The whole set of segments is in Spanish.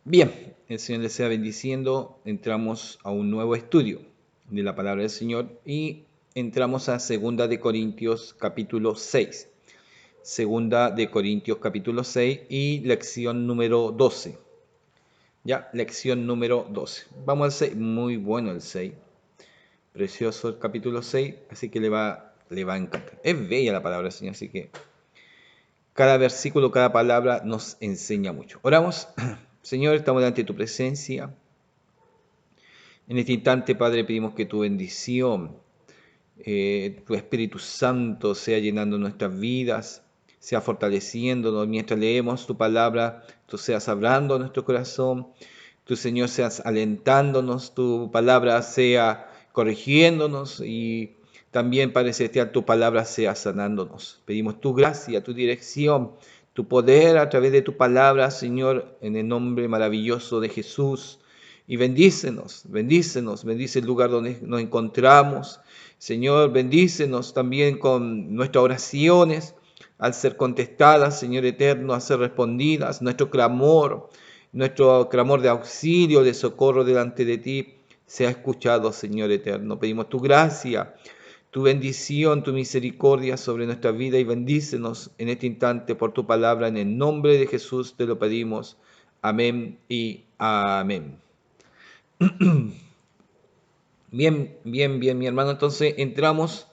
Bien, el Señor les sea bendiciendo. Entramos a un nuevo estudio de la palabra del Señor y entramos a Segunda de Corintios capítulo 6. Segunda de Corintios capítulo 6 y lección número 12. Ya, lección número 12. Vamos al 6. Muy bueno el 6. Precioso el capítulo 6, así que le va a encantar. Es bella la palabra del Señor, así que cada versículo, cada palabra nos enseña mucho. Oramos. Señor, estamos delante de tu presencia. En este instante, Padre, pedimos que tu bendición, tu Espíritu Santo sea llenando nuestras vidas, sea fortaleciéndonos mientras leemos tu palabra, tú seas hablando a nuestro corazón, tu Señor seas alentándonos, tu palabra sea corrigiéndonos y también, Padre Celestial, tu palabra sea sanándonos. Pedimos tu gracia, tu dirección, tu poder a través de tu palabra, Señor, en el nombre maravilloso de Jesús. Y bendícenos, bendícenos, bendice el lugar donde nos encontramos. Señor, bendícenos también con nuestras oraciones, al ser contestadas, Señor eterno, a ser respondidas, nuestro clamor de auxilio, de socorro delante de ti, sea escuchado, Señor eterno. Pedimos tu gracia, tu bendición, tu misericordia sobre nuestra vida y bendícenos en este instante por tu palabra. En el nombre de Jesús te lo pedimos. Amén y amén. Bien, bien, bien, mi hermano. Entonces entramos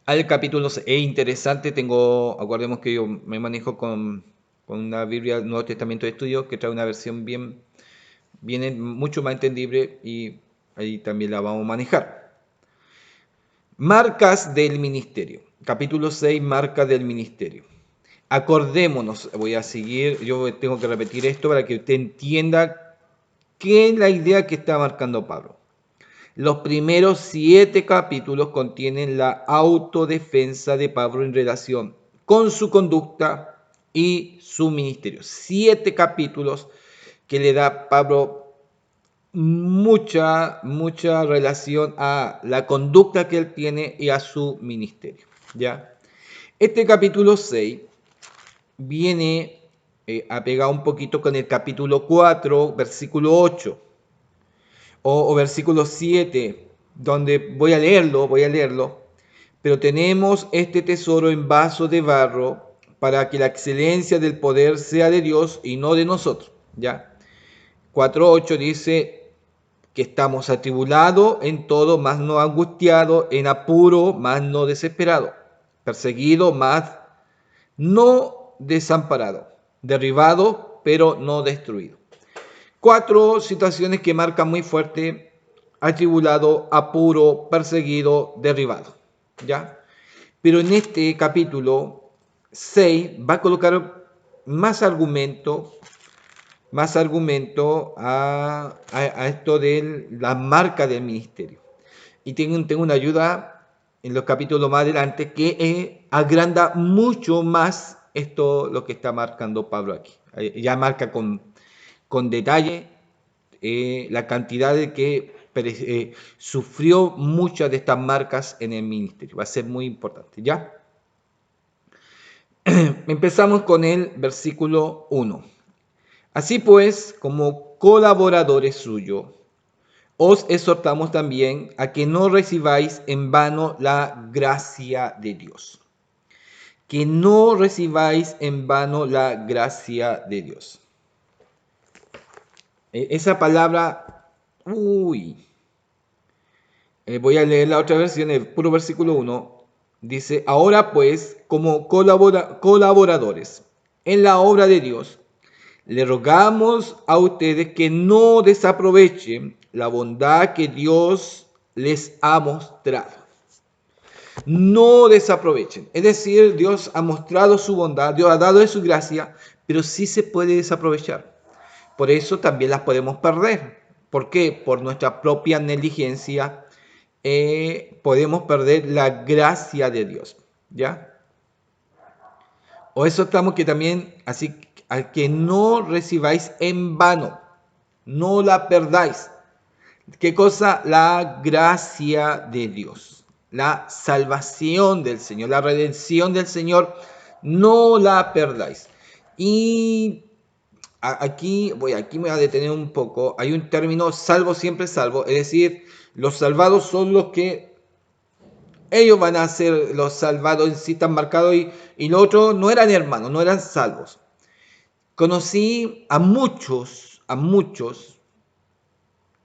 al capítulo 6. Es interesante, acordemos que yo me manejo con una Biblia del Nuevo Testamento de Estudio que trae una versión mucho más entendible y ahí también la vamos a manejar. Marcas del ministerio. Capítulo 6, marcas del ministerio. Acordémonos, voy a seguir, yo tengo que repetir esto para que usted entienda qué es la idea que está marcando Pablo. Los primeros 7 capítulos contienen la autodefensa de Pablo en relación con su conducta y su ministerio. 7 capítulos que le da Pablo mucha relación a la conducta que él tiene y a su ministerio. ¿Ya? Este capítulo 6 viene a pegar un poquito con el capítulo 4, versículo 8 o versículo 7, donde voy a leerlo, pero tenemos este tesoro en vaso de barro para que la excelencia del poder sea de Dios y no de nosotros, ¿ya? 4:8 dice que estamos atribulados en todo, mas no angustiados, en apuro, mas no desesperados, perseguidos, mas no desamparados, derribados, pero no destruidos. 4 situaciones que marcan muy fuerte: atribulado, apuro, perseguido, derribado. ¿Ya? Pero en este capítulo 6 va a colocar más argumento a esto de la marca del ministerio. Y tengo una ayuda en los capítulos más adelante que agranda mucho más esto, lo que está marcando Pablo aquí. Ya marca con detalle la cantidad de que sufrió muchas de estas marcas en el ministerio. Va a ser muy importante, ¿ya? Empezamos con el versículo 1. Así pues, como colaboradores suyos, os exhortamos también a que no recibáis en vano la gracia de Dios. Que no recibáis en vano la gracia de Dios. Esa palabra, voy a leer la otra versión, el puro versículo 1. Dice: ahora pues, como colaboradores en la obra de Dios, le rogamos a ustedes que no desaprovechen la bondad que Dios les ha mostrado. No desaprovechen. Es decir, Dios ha mostrado su bondad, Dios ha dado de su gracia, pero sí se puede desaprovechar. Por eso también las podemos perder. ¿Por qué? Por nuestra propia negligencia podemos perder la gracia de Dios. ¿Ya? O eso estamos que también, así al que no recibáis en vano, no la perdáis. ¿Qué cosa? La gracia de Dios, la salvación del Señor, la redención del Señor, no la perdáis. Y Aquí me voy a detener un poco. Hay un término salvo siempre salvo, es decir, los salvados son los que ellos van a ser los salvados en sí están marcados y los otros no eran hermanos, no eran salvos. Conocí a muchos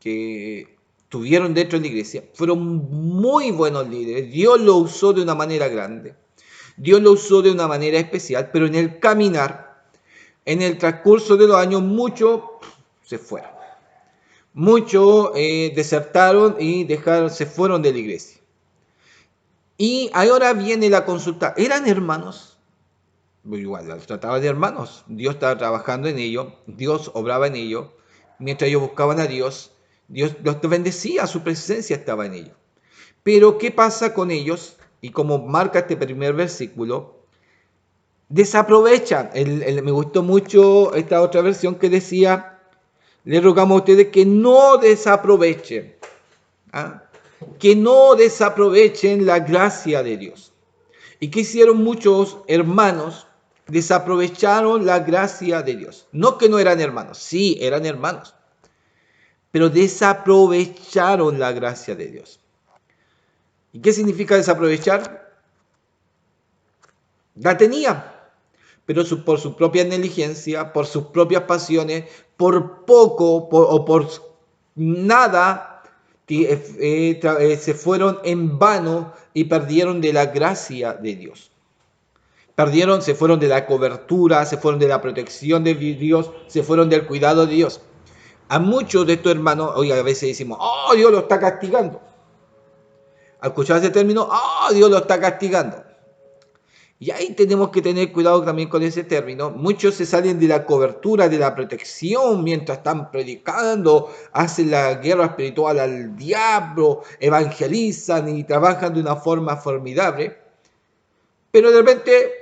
que tuvieron dentro de la iglesia, fueron muy buenos líderes, Dios lo usó de una manera grande, Dios lo usó de una manera especial, pero en el caminar, en el transcurso de los años, muchos se fueron. Muchos desertaron y se fueron de la iglesia. Y ahora viene la consulta. ¿Eran hermanos? Igual, los trataba de hermanos. Dios estaba trabajando en ellos. Dios obraba en ellos. Mientras ellos buscaban a Dios, Dios los bendecía. Su presencia estaba en ellos. Pero ¿qué pasa con ellos? Y como marca este primer versículo, desaprovechan. Me gustó mucho esta otra versión que decía, les rogamos a ustedes que no desaprovechen. ¿Ah? Que no desaprovechen la gracia de Dios. ¿Y qué hicieron muchos hermanos? Desaprovecharon la gracia de Dios. No que no eran hermanos, sí, eran hermanos, pero desaprovecharon la gracia de Dios. ¿Y qué significa desaprovechar? La tenía, pero por su propia negligencia, por sus propias pasiones, por poco o por nada, se fueron en vano y perdieron de la gracia de Dios. Se fueron de la cobertura, se fueron de la protección de Dios, se fueron del cuidado de Dios. A muchos de estos hermanos, hoy a veces decimos, oh, Dios lo está castigando. Al escuchar ese término, oh, Dios lo está castigando. Y ahí tenemos que tener cuidado también con ese término. Muchos se salen de la cobertura, de la protección mientras están predicando, hacen la guerra espiritual al diablo, evangelizan y trabajan de una forma formidable. Pero de repente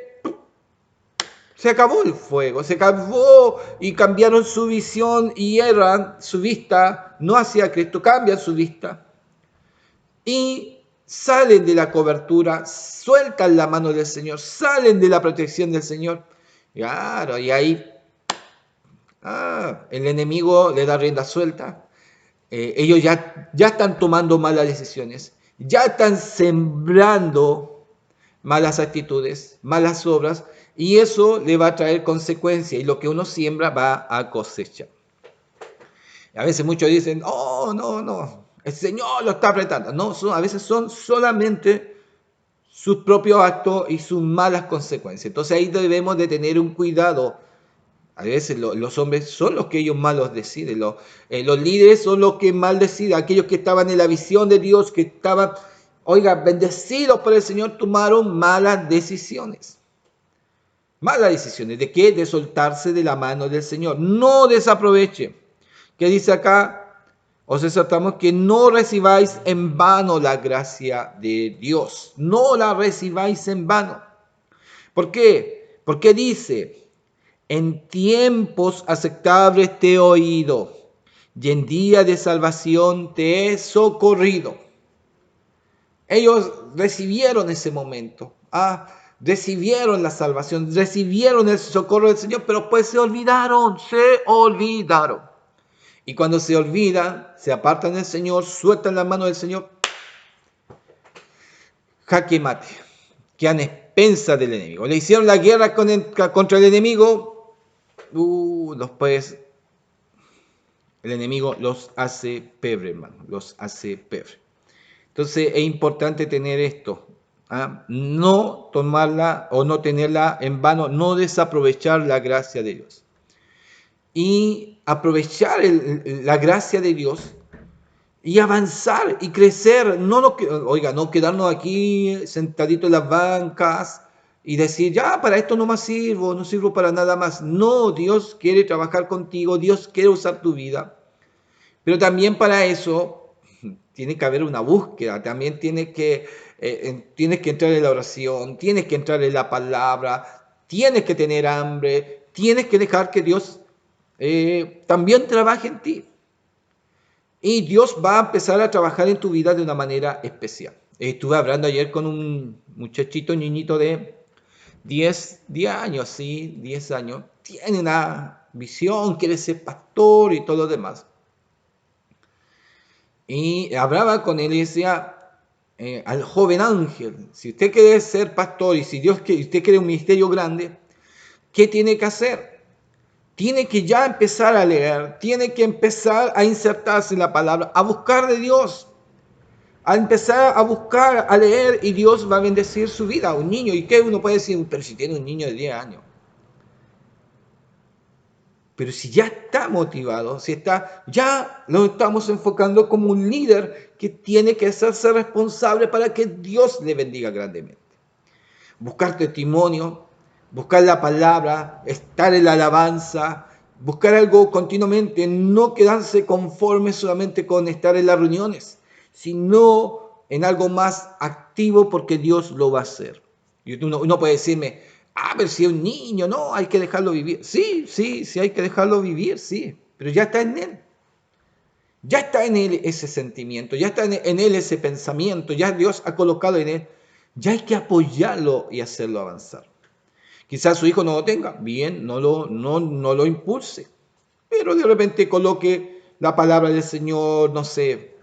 se acabó el fuego, se acabó y cambiaron su visión y erran su vista, no hacia Cristo, cambian su vista. Y salen de la cobertura, sueltan la mano del Señor, salen de la protección del Señor. Claro, y ahí el enemigo le da rienda suelta. Ellos ya están tomando malas decisiones, ya están sembrando malas actitudes, malas obras, y eso le va a traer consecuencias, y lo que uno siembra va a cosechar. A veces muchos dicen, oh, no, el Señor lo está apretando. No, a veces son solamente sus propios actos y sus malas consecuencias. Entonces ahí debemos de tener un cuidado. A veces los hombres son los que ellos malos deciden. Los líderes son los que mal deciden. Aquellos que estaban en la visión de Dios, que estaban, bendecidos por el Señor, tomaron malas decisiones. Malas decisiones. ¿De qué? De soltarse de la mano del Señor. No desaproveche. ¿Qué dice acá? Os exhortamos que no recibáis en vano la gracia de Dios. No la recibáis en vano. ¿Por qué? Porque dice, en tiempos aceptables te he oído y en día de salvación te he socorrido. Ellos recibieron ese momento. Recibieron la salvación, recibieron el socorro del Señor, pero pues se olvidaron. Y cuando se olvidan, se apartan del Señor, sueltan la mano del Señor, jaque mate, quedan expensas del enemigo. Le hicieron la guerra contra el enemigo, el enemigo los hace pebre, hermano, los hace pebre. Entonces es importante tener esto, no tomarla o no tenerla en vano, no desaprovechar la gracia de Dios. Y aprovechar la gracia de Dios y avanzar y crecer, no quedarnos aquí sentaditos en las bancas y decir, ya, para esto no sirvo para nada más. No, Dios quiere trabajar contigo, Dios quiere usar tu vida, pero también para eso tiene que haber una búsqueda, también tienes que entrar en la oración, tienes que entrar en la palabra, tienes que tener hambre, tienes que dejar que Dios también trabaje en ti. Y Dios va a empezar a trabajar en tu vida de una manera especial. Estuve hablando ayer con un niñito de 10 años, sí, 10 años. tiene una visión, quiere ser pastor y todo lo demás. Y hablaba con él y decía al joven Ángel, si usted quiere ser pastor y si usted quiere un ministerio grande, ¿qué tiene que hacer? Tiene que ya empezar a leer, tiene que empezar a insertarse en la palabra, a buscar de Dios, a empezar a buscar, a leer y Dios va a bendecir su vida a un niño. ¿Y qué uno puede decir? Pero si tiene un niño de 10 años. Pero si ya está motivado, si está, ya lo estamos enfocando como un líder que tiene que hacerse responsable para que Dios le bendiga grandemente. Buscar testimonio, buscar la palabra, estar en la alabanza, buscar algo continuamente, no quedarse conforme solamente con estar en las reuniones, sino en algo más activo porque Dios lo va a hacer. Y uno puede decirme, pero si es un niño, no, hay que dejarlo vivir. Sí, hay que dejarlo vivir, sí, pero ya está en él. Ya está en él ese sentimiento, ya está en él ese pensamiento, ya Dios ha colocado en él. Ya hay que apoyarlo y hacerlo avanzar. Quizás su hijo no lo tenga, bien, no lo impulse, pero de repente coloque la palabra del Señor, no sé,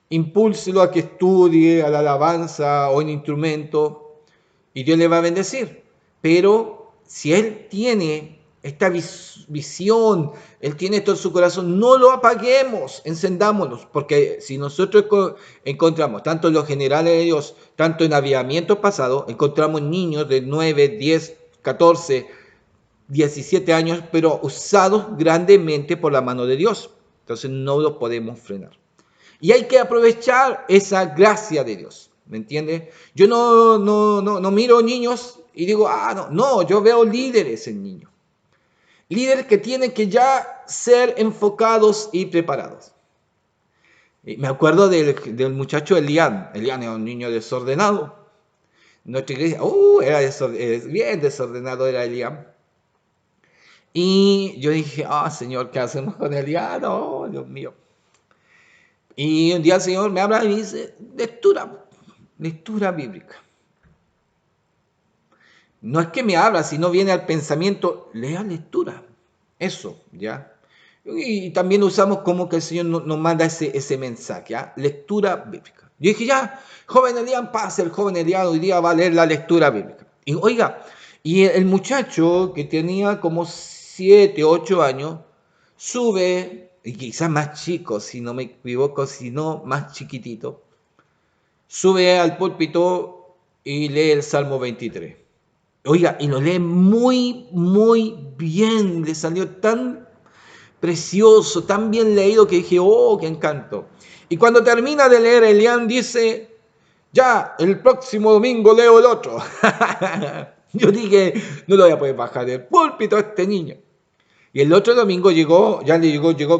impúlselo a que estudie a la alabanza o en instrumento y Dios le va a bendecir. Pero si él tiene esta visión, él tiene esto en su corazón, no lo apaguemos, encendámonos, porque si nosotros encontramos, tanto en los generales de Dios, tanto en avivamientos pasados, encontramos niños de 9, 10, 14, 17 años, pero usados grandemente por la mano de Dios. Entonces no los podemos frenar. Y hay que aprovechar esa gracia de Dios, ¿me entiende? Yo no miro niños y digo, no, yo veo líderes en niños. Líderes que tienen que ya ser enfocados y preparados. Y me acuerdo del muchacho Elián. Elián era un niño desordenado. Nuestra iglesia, bien desordenado era Elián. Y yo dije, Señor, ¿qué hacemos con Elián? Oh, Dios mío. Y un día el Señor me habla y me dice, lectura bíblica. No es que me habla, sino viene al pensamiento, lea lectura. Eso, ¿ya? Y también usamos como que el Señor nos manda ese mensaje, ¿ya? Lectura bíblica. Yo dije, ya, joven Elián, pase, el joven Elián hoy día va a leer la lectura bíblica. Y oiga, y el muchacho que tenía como 7, 8 años, sube, y quizás más chico, si no me equivoco, si no más chiquitito, sube al púlpito y lee el Salmo 23. Oiga, y lo lee muy, muy bien, le salió tan precioso, tan bien leído que dije, qué encanto. Y cuando termina de leer, Elián dice, ya, el próximo domingo leo el otro. Yo dije, no lo voy a poder bajar del púlpito a este niño. Y el otro domingo llegó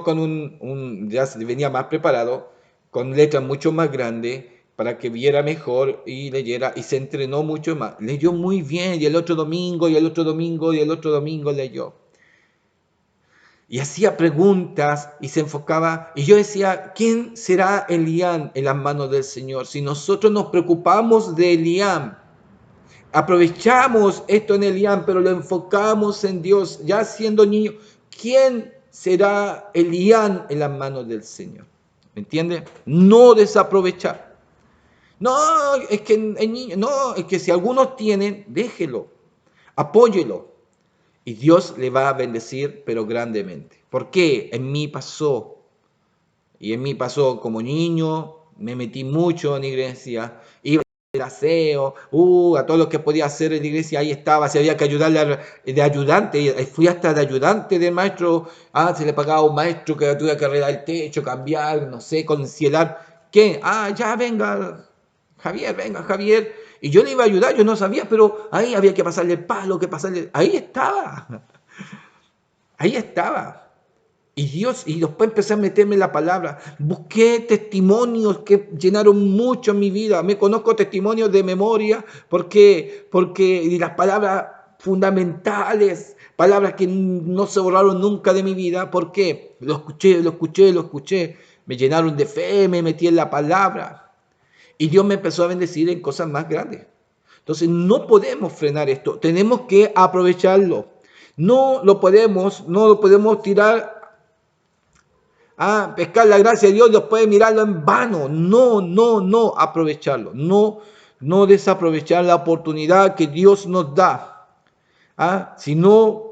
con ya venía más preparado, con letras mucho más grandes, para que viera mejor y leyera, y se entrenó mucho más. Leyó muy bien, y el otro domingo, y el otro domingo, y el otro domingo leyó. Y hacía preguntas y se enfocaba. Y yo decía, ¿quién será Elián en las manos del Señor? Si nosotros nos preocupamos de Elián, aprovechamos esto en Elián, pero lo enfocamos en Dios, ya siendo niño, ¿quién será Elián en las manos del Señor? ¿Me entiende? No desaprovechar. No, es que el niño, no, es que si algunos tienen, déjelo, apóyelo. Y Dios le va a bendecir, pero grandemente. ¿Por qué? En mí pasó. Y en mí pasó como niño, me metí mucho en la iglesia, iba a aseo, a todo lo que podía hacer en la iglesia, ahí estaba, si había que ayudarle de ayudante, fui hasta de ayudante del maestro, se le pagaba a un maestro que tuve que arreglar el techo, cambiar, no sé, concielar, ¿qué? Ya venga Javier, y yo le iba a ayudar, yo no sabía, pero ahí había que pasarle el palo, ahí estaba. Y después empecé a meterme en la palabra. Busqué testimonios que llenaron mucho mi vida. Me conozco testimonios de memoria porque las palabras fundamentales, palabras que no se borraron nunca de mi vida. ¿Por qué? Lo escuché. Me llenaron de fe, me metí en la palabra. Y Dios me empezó a bendecir en cosas más grandes. Entonces no podemos frenar esto. Tenemos que aprovecharlo. No lo podemos tirar a pescar la gracia de Dios y después mirarlo en vano. No, aprovecharlo. No desaprovechar la oportunidad que Dios nos da. Sino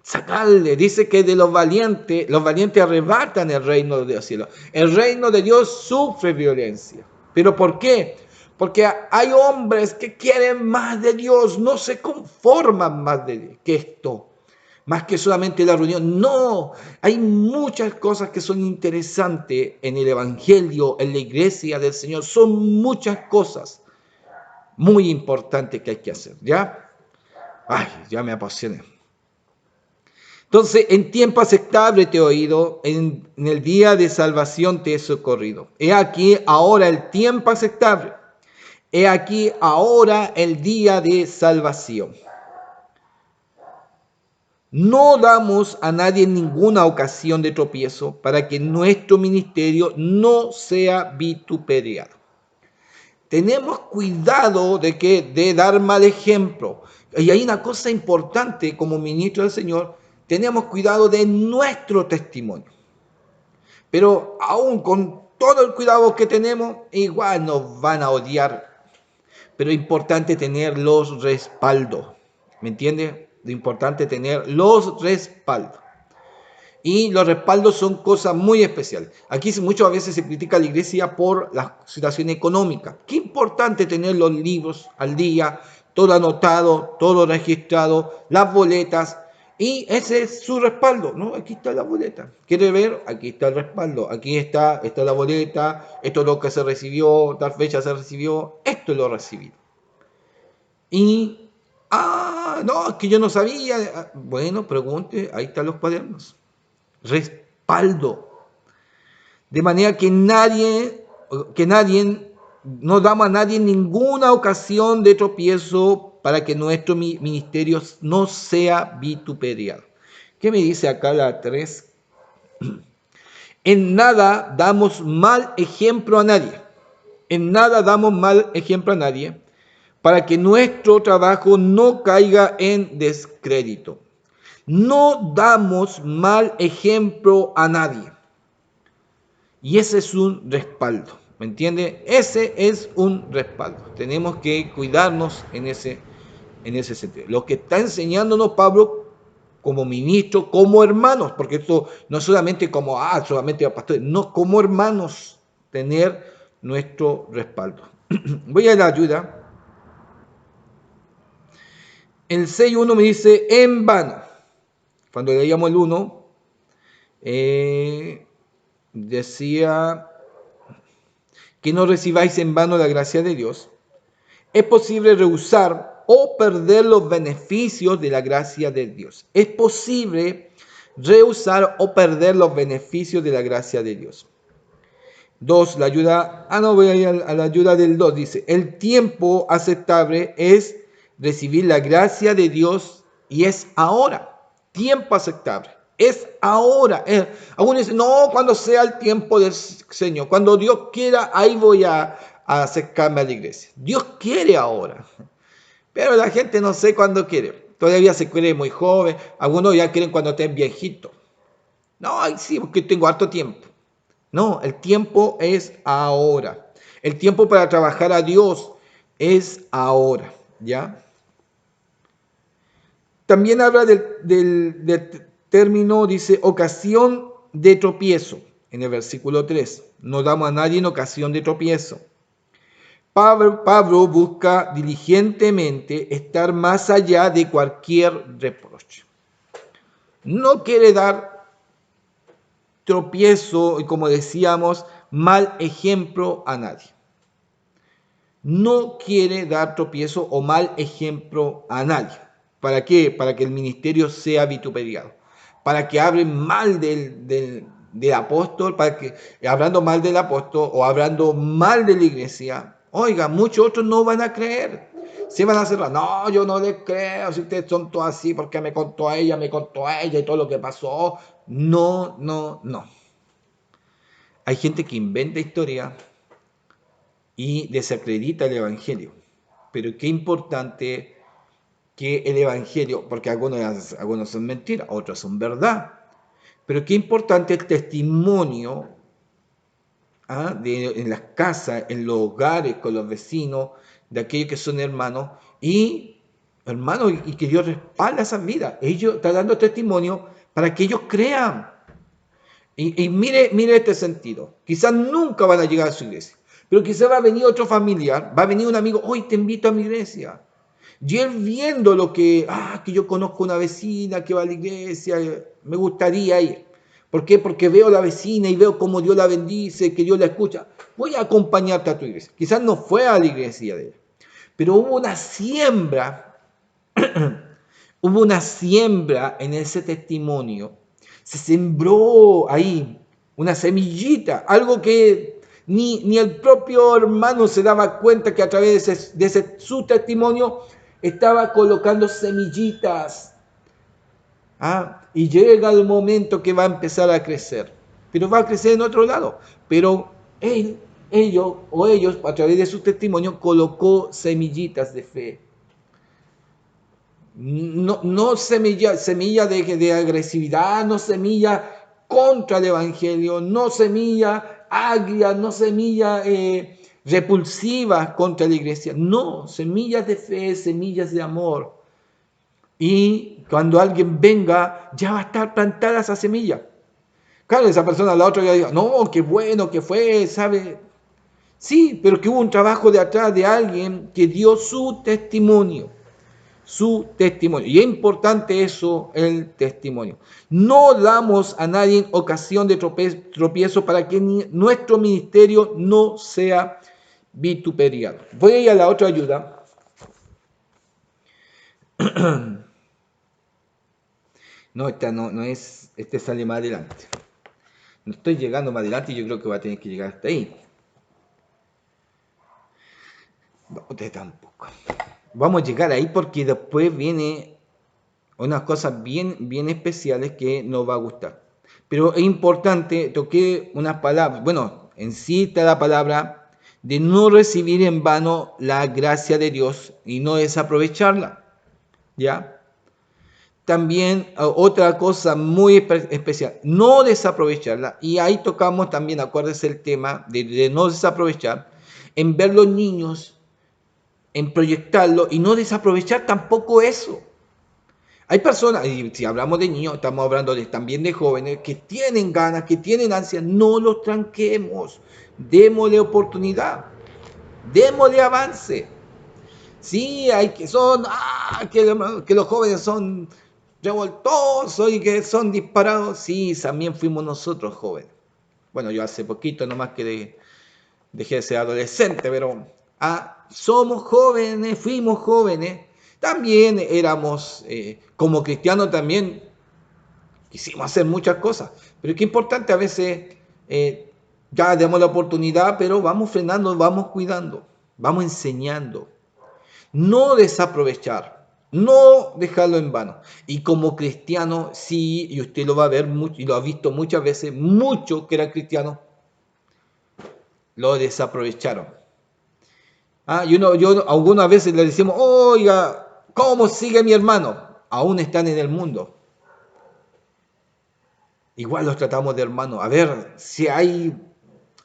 sacarle. Dice que de los valientes arrebatan el reino de los cielos. El reino de Dios sufre violencia. ¿Pero por qué? Porque hay hombres que quieren más de Dios, no se conforman más que esto, más que solamente la reunión. No, hay muchas cosas que son interesantes en el Evangelio, en la iglesia del Señor. Son muchas cosas muy importantes que hay que hacer, ¿ya? Ay, ya me apasioné. Entonces, en tiempo aceptable te he oído, en el día de salvación te he socorrido. He aquí ahora el tiempo aceptable. He aquí ahora el día de salvación. No damos a nadie ninguna ocasión de tropiezo para que nuestro ministerio no sea vituperiado. Tenemos cuidado de dar mal ejemplo. Y hay una cosa importante como ministro del Señor, tenemos cuidado de nuestro testimonio. Pero aún con todo el cuidado que tenemos, igual nos van a odiar. Pero es importante tener los respaldos. ¿Me entiende? Lo importante es tener los respaldos. Y los respaldos son cosas muy especiales. Aquí muchas veces se critica a la iglesia por la situación económica. Qué importante tener los libros al día, todo anotado, todo registrado, las boletas. Y ese es su respaldo, ¿no? Aquí está la boleta. ¿Quiere ver? Aquí está el respaldo. Aquí está la boleta. Esto es lo que se recibió, tal fecha se recibió. Esto es lo recibido. Y, no, es que yo no sabía. Bueno, pregunte, ahí están los cuadernos. Respaldo. De manera que no damos a nadie ninguna ocasión de tropiezo para que nuestro ministerio no sea vituperiado. ¿Qué me dice acá la 3? En nada damos mal ejemplo a nadie. En nada damos mal ejemplo a nadie para que nuestro trabajo no caiga en descrédito. No damos mal ejemplo a nadie. Y ese es un respaldo, ¿me entiende? Ese es un respaldo. Tenemos que cuidarnos en ese sentido. Lo que está enseñándonos Pablo como ministro, como hermanos, porque esto no solamente como, solamente pastores, no, como hermanos, tener nuestro respaldo. Voy a la ayuda. El 6.1 me dice, en vano. Cuando leíamos el 1, decía que no recibáis en vano la gracia de Dios. Es posible rehusar o perder los beneficios de la gracia de Dios. Es posible rehusar o perder los beneficios de la gracia de Dios. 2, la ayuda, voy a ir a la ayuda del 2, dice, el tiempo aceptable es recibir la gracia de Dios y es ahora, tiempo aceptable, es ahora. Algunos dicen, no, cuando sea el tiempo del Señor, cuando Dios quiera, ahí voy a acercarme a la iglesia. Dios quiere ahora, pero la gente no sé cuándo quiere, todavía se cree muy joven, algunos ya quieren cuando estén viejitos. No, sí, porque tengo harto tiempo. No, el tiempo es ahora. El tiempo para trabajar a Dios es ahora, ¿ya? También habla del término, dice, ocasión de tropiezo, en el versículo 3. No damos a nadie en ocasión de tropiezo. Pablo busca diligentemente estar más allá de cualquier reproche. No quiere dar tropiezo y, como decíamos, mal ejemplo a nadie. No quiere dar tropiezo o mal ejemplo a nadie. ¿Para qué? Para que el ministerio sea vituperiado. Para que hablen mal del apóstol, para que hablando mal del apóstol o hablando mal de la iglesia, oiga, muchos otros no van a creer. Se van a cerrar. No, yo no les creo. Si ustedes son todos así, porque me contó ella y todo lo que pasó. No. Hay gente que inventa historia y desacredita el Evangelio. Pero qué importante que el Evangelio, porque algunos son mentiras, otros son verdad. Pero qué importante el testimonio en las casas, en los hogares, con los vecinos, de aquellos que son hermanos, y hermanos, y que Dios respalda esas vidas. Ellos están dando testimonio para que ellos crean. Y mire este sentido. Quizás nunca van a llegar a su iglesia, pero quizás va a venir otro familiar, va a venir un amigo, hoy te invito a mi iglesia. Y él viendo lo que yo conozco una vecina que va a la iglesia, me gustaría ir. ¿Por qué? Porque veo a la vecina y veo cómo Dios la bendice, que Dios la escucha. Voy a acompañarte a tu iglesia. Quizás no fue a la iglesia de ella, pero hubo una siembra en ese testimonio. Se sembró ahí una semillita, algo que ni el propio hermano se daba cuenta que a través de su testimonio estaba colocando semillitas. Y llega el momento que va a empezar a crecer, pero va a crecer en otro lado. Pero ellos, a través de su testimonio, colocó semillitas de fe. No semilla de agresividad, no semilla contra el Evangelio, no semilla agria, no semilla repulsiva contra la iglesia. No, semillas de fe, semillas de amor. Y cuando alguien venga, ya va a estar plantada esa semilla. Claro, esa persona, la otra ya diga, no, qué bueno que fue, ¿sabe? Sí, pero que hubo un trabajo de atrás de alguien que dio su testimonio. Su testimonio. Y es importante eso, el testimonio. No damos a nadie ocasión de tropiezo para que nuestro ministerio no sea vituperiado. Voy a ir a la otra ayuda. No, esta no es, este sale más adelante. No estoy llegando más adelante y yo creo que va a tener que llegar hasta ahí. No, usted tampoco. Vamos a llegar ahí porque después viene unas cosas bien especiales que nos va a gustar. Pero es importante, toqué unas palabras, bueno, en sí está la palabra de no recibir en vano la gracia de Dios y no desaprovecharla, ¿ya? También otra cosa muy especial, no desaprovecharla, y ahí tocamos también, acuérdense el tema de no desaprovechar, en ver los niños, en proyectarlo y no desaprovechar tampoco eso. Hay personas, y si hablamos de niños, estamos hablando también de jóvenes que tienen ganas, que tienen ansias, no los tranquemos, démosle oportunidad, démosle avance. Sí, hay que los jóvenes son revoltosos y que son disparados. Sí, también fuimos nosotros jóvenes. Bueno, yo hace poquito nomás que dejé de ser adolescente, pero somos jóvenes, fuimos jóvenes. También éramos, como cristianos también, quisimos hacer muchas cosas. Pero qué importante a veces, ya damos la oportunidad, pero vamos frenando, vamos cuidando, vamos enseñando. No desaprovechar, no dejarlo en vano. Y como cristiano, sí, y usted lo va a ver mucho, y lo ha visto muchas veces, muchos que eran cristianos lo desaprovecharon. Yo algunas veces le decimos, oiga, ¿cómo sigue mi hermano? Aún están en el mundo. Igual los tratamos de hermanos. A ver si hay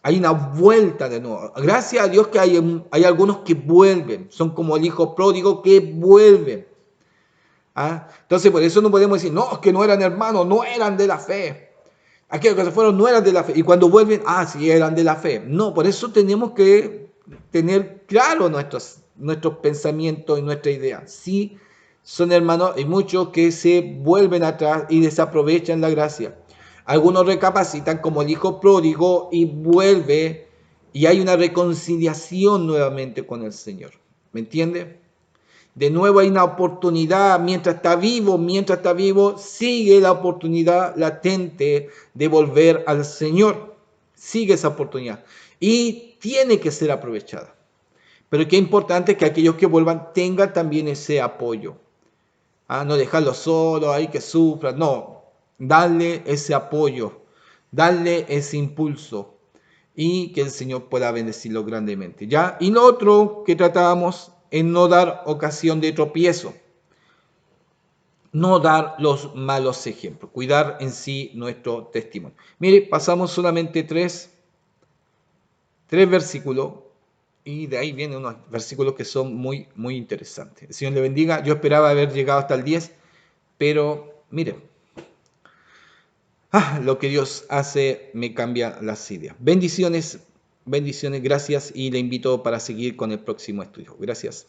una vuelta de nuevo. Gracias a Dios que hay algunos que vuelven. Son como el hijo pródigo que vuelven. Entonces por eso no podemos decir, no, es que no eran hermanos, no eran de la fe. Aquellos que se fueron no eran de la fe. Y cuando vuelven, sí eran de la fe. No, por eso tenemos que tener claro nuestros pensamientos y nuestra idea. Sí, son hermanos, hay muchos que se vuelven atrás y desaprovechan la gracia. Algunos recapacitan como el hijo pródigo y vuelve y hay una reconciliación nuevamente con el Señor. ¿Me entiende? De nuevo hay una oportunidad, mientras está vivo, sigue la oportunidad latente de volver al Señor. Sigue esa oportunidad. Y tiene que ser aprovechada. Pero qué importante que aquellos que vuelvan tengan también ese apoyo. No dejarlos solos, ahí que sufran. No, darle ese apoyo, darle ese impulso. Y que el Señor pueda bendecirlo grandemente. ¿Ya? Y lo otro que tratábamos es no dar ocasión de tropiezo. no dar los malos ejemplos, cuidar en sí nuestro testimonio. Mire, pasamos solamente tres versículos y de ahí vienen unos versículos que son muy, muy interesantes. El Señor le bendiga. Yo esperaba haber llegado hasta el 10, pero mire, lo que Dios hace me cambia las ideas. Bendiciones, bendiciones, gracias y le invito para seguir con el próximo estudio. Gracias.